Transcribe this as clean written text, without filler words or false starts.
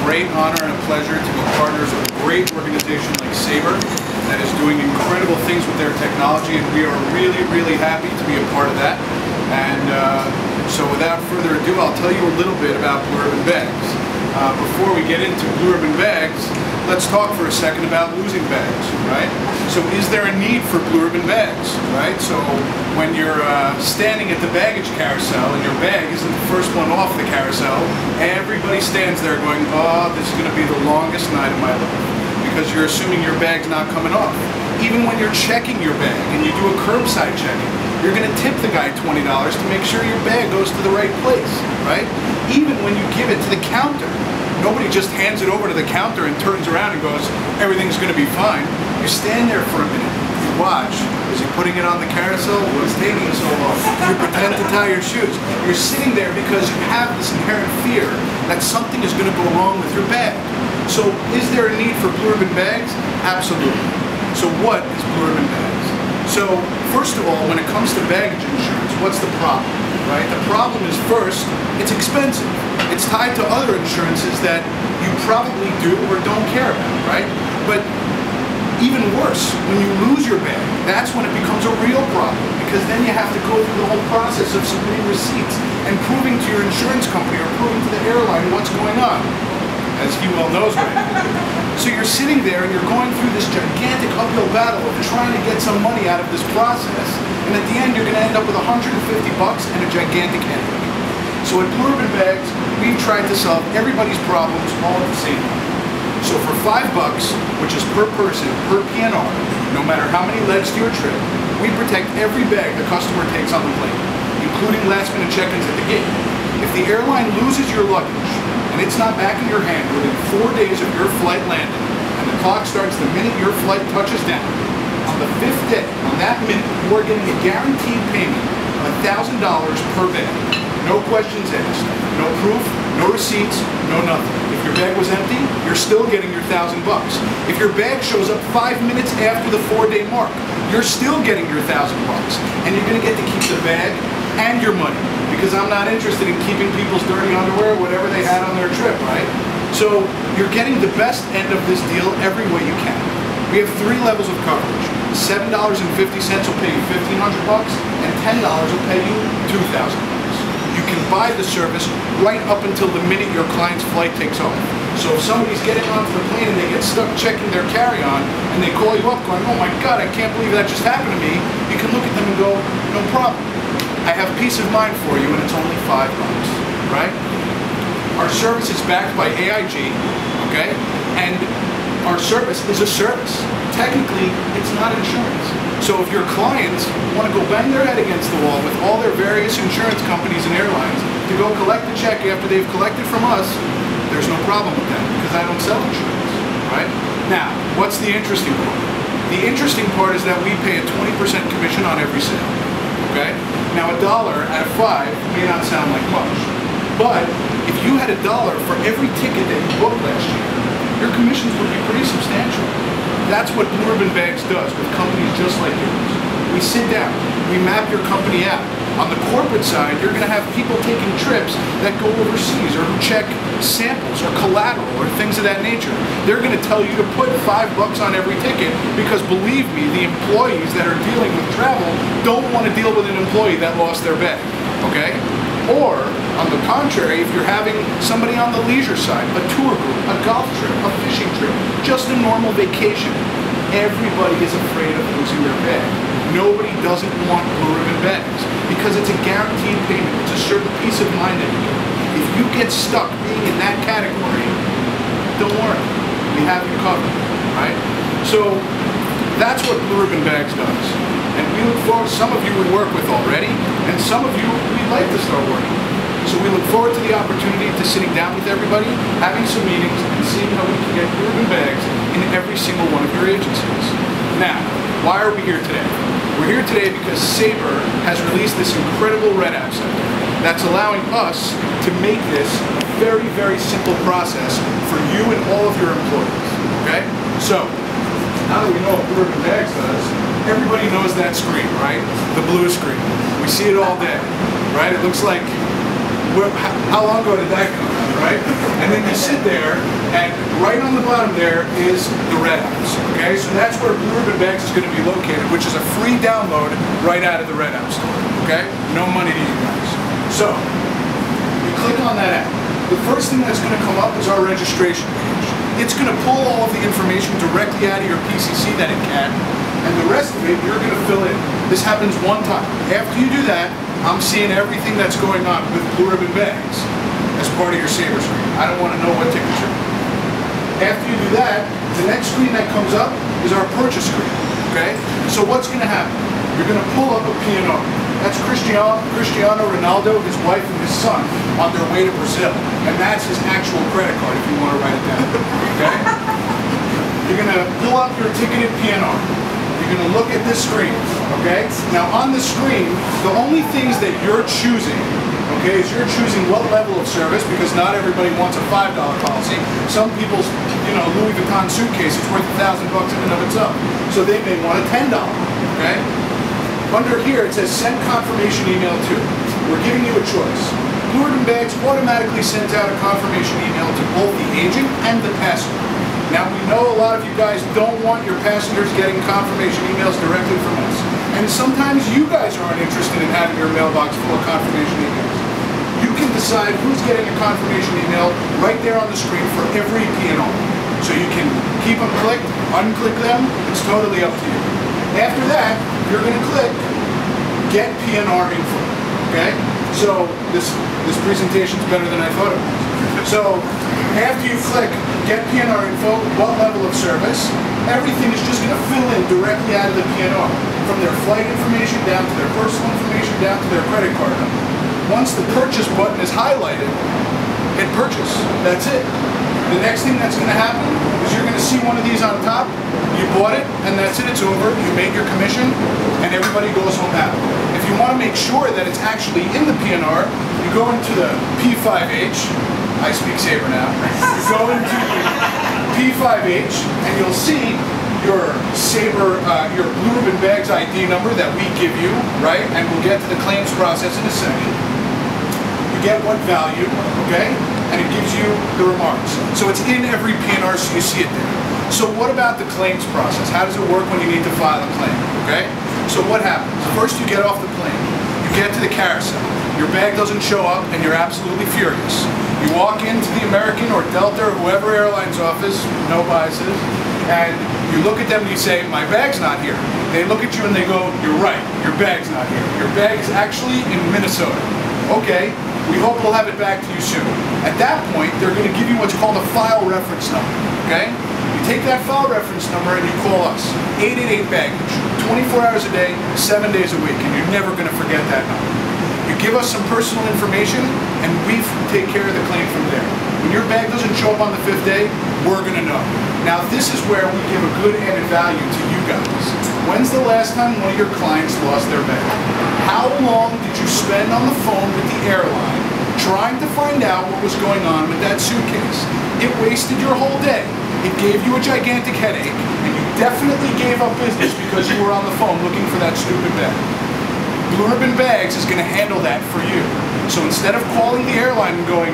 great honor and a pleasure to be partners with a great organization like Sabre that is doing incredible things with their technology, and we are really, really happy to be a part of that. And so without further ado, I'll tell you a little bit about Blue Ribbon Bags. Before we get into Blue Ribbon Bags, let's talk for a second about losing bags, right? So is there a need for Blue Ribbon Bags, right? So when you're standing at the baggage carousel and your bag isn't the first one off the carousel, everybody stands there going, oh, this is going to be the longest night of my life, because you're assuming your bag's not coming off. Even when you're checking your bag and you do a curbside checking, you're going to tip the guy $20 to make sure your bag goes to the right place, right? Even when you give it to the counter, nobody just hands it over to the counter and turns around and goes, everything's going to be fine. You stand there for a minute, you watch, is he putting it on the carousel? What's taking so long? You pretend to tie your shoes. You're sitting there because you have this inherent fear that something is going to go wrong with your bag. So is there a need for Blue Ribbon Bags? Absolutely. So what is Blue Ribbon Bags? So first of all, when it comes to baggage insurance, what's the problem, right? The problem is, first, it's expensive. It's tied to other insurances that you probably do or don't care about, right? But even worse, when you lose your bag, that's when it becomes a real problem, because then you have to go through the whole process of submitting receipts and proving to your insurance company or proving to the airline what's going on, as he well knows right now. So you're sitting there and you're going through this gigantic uphill battle of trying to get some money out of this process, and at the end you're going to end up with $150 and a gigantic headache. So at Blue Ribbon Bags, we've tried to solve everybody's problems all at the same time. So for $5, which is per person, per PNR, no matter how many legs to your trip, we protect every bag the customer takes on the plane, including last-minute check-ins at the gate. If the airline loses your luggage, and it's not back in your hand within 4 days of your flight landing, and the clock starts the minute your flight touches down, on the 5th day, on that minute, you are getting a guaranteed payment of $1,000 per bag. No questions asked, no proof, no receipts, no nothing. If your bag was empty, you're still getting your $1,000. If your bag shows up 5 minutes after the 4-day mark, you're still getting your $1,000, and you're going to get to keep the bag and your money, because I'm not interested in keeping people's dirty underwear or whatever they had on their trip, right? So you're getting the best end of this deal every way you can. We have 3 levels of coverage. $7.50 will pay you $1,500, and $10 will pay you $2,000. You can buy the service right up until the minute your client's flight takes off. So if somebody's getting onto the plane and they get stuck checking their carry-on, and they call you up going, oh my God, I can't believe that just happened to me, you can look at them and go, no problem. I have peace of mind for you, and it's only $5, right? Our service is backed by AIG, okay? And our service is a service. Technically, it's not insurance. So if your clients want to go bang their head against the wall with all their various insurance companies and airlines to go collect the check after they've collected from us, there's no problem with that, because I don't sell insurance, right? Now, what's the interesting part? The interesting part is that we pay a 20% commission on every sale, okay? Now, $1 out of 5 may not sound like much, but if you had $1 for every ticket that you booked last year, your commissions would be pretty substantial. That's what Blue Ribbon Bags does with companies just like yours. We sit down, we map your company out. On the corporate side, you're going to have people taking trips that go overseas or who check samples or collateral or things of that nature. They're going to tell you to put $5 on every ticket, because believe me, the employees that are dealing with travel don't want to deal with an employee that lost their bag, okay? Or, on the contrary, if you're having somebody on the leisure side, a tour group, a golf trip, a fishing trip, just a normal vacation, everybody is afraid of losing their bag. Nobody doesn't want Blue Ribbon Bags, because it's a guaranteed payment. It's a certain peace of mind that you get. If you get stuck being in that category, don't worry. We have you covered, right? So that's what Blue Ribbon Bags does. And we look forward, some of you we work with already, and some of you we'd like to start working with. So we look forward to the opportunity to sitting down with everybody, having some meetings, and seeing how we can get Blue Ribbon Bags in every single one of your agencies. Now, why are we here today? We're here today because Sabre has released this incredible Red App Center that's allowing us to make this a very, very simple process for you and all of your employees, okay? So, now that we know what Blue Ribbon Bags does, everybody knows that screen, right? The blue screen. We see it all day, right? It looks like, how long ago did that come out, right? And then you sit there, and right on the bottom there is the Red House, okay? So that's where Blue Ribbon Bags is going to be located, which is a free download right out of the Red House store, okay? No money to you guys. So, you click on that app. The first thing that's going to come up is our registration page. It's going to pull all of the information directly out of your PCC that it can, and the rest of it you're going to fill in. This happens one time. After you do that, I'm seeing everything that's going on with Blue Ribbon Bags as part of your Sabre screen. I don't want to know what tickets you're buying. After you do that, the next screen that comes up is our purchase screen, okay? So what's going to happen? You're going to pull up a P&R. That's Cristiano Ronaldo, his wife, and his son on their way to Brazil. And that's his actual credit card if you want to write it down, okay? You're going to pull up your ticketed P&R. You're going to look at this screen, okay? Now on the screen, the only things that you're choosing, okay, is you're choosing what level of service, because not everybody wants a $5 policy. Some people's, Louis Vuitton suitcase is worth $1,000 in and of itself. So they may want a $10, okay? Under here it says send confirmation email to. We're giving you a choice. Blue Ribbon Bags automatically sends out a confirmation email to both the agent and the passenger. Now we know a lot of you guys don't want your passengers getting confirmation emails directly from us. And sometimes you guys aren't interested in having your mailbox full of confirmation emails. You can decide who's getting a confirmation email right there on the screen for every P&R. So you can keep them clicked, unclick them, it's totally up to you. After that, you're going to click Get P&R Info, okay? So this presentation is better than I thought it was. So after you click Get P&R Info, what level of service, everything is just going to fill in directly out of the P&R, from their flight information down to their personal information down to their credit card number. Once the purchase button is highlighted, hit purchase. That's it. The next thing that's going to happen is you're going to see one of these on top. You bought it, and that's it. It's over. You made your commission, and everybody goes home happy. If you want to make sure that it's actually in the P&R, you go into the P5H. I speak Sabre now. You go into the P5H, and you'll see your Sabre, your Blue Ribbon Bags ID number that we give you, right? And we'll get to the claims process in a second. You get what value, okay? And it gives you the remarks. So it's in every P&R, so you see it there. So what about the claims process? How does it work when you need to file a claim, okay? So what happens? First you get off the plane. You get to the carousel. Your bag doesn't show up, and you're absolutely furious. You walk into the American or Delta or whoever airline's office, no biases, and you look at them and you say, my bag's not here. They look at you and they go, you're right, your bag's not here. Your bag is actually in Minnesota. Okay. We hope we'll have it back to you soon. At that point, they're going to give you what's called a file reference number, okay? You take that file reference number and you call us, 888 Baggage, 24 hours a day, 7 days a week, and you're never going to forget that number. You give us some personal information, and we take care of the claim from there. When your bag doesn't show up on the 5th day, we're going to know. Now, this is where we give a good added value to you guys. When's the last time one of your clients lost their bag? How long did you spend on the phone with the airline trying to find out what was going on with that suitcase? It wasted your whole day. It gave you a gigantic headache, and you definitely gave up business because you were on the phone looking for that stupid bag. Blue Ribbon Bags is going to handle that for you. So instead of calling the airline and going,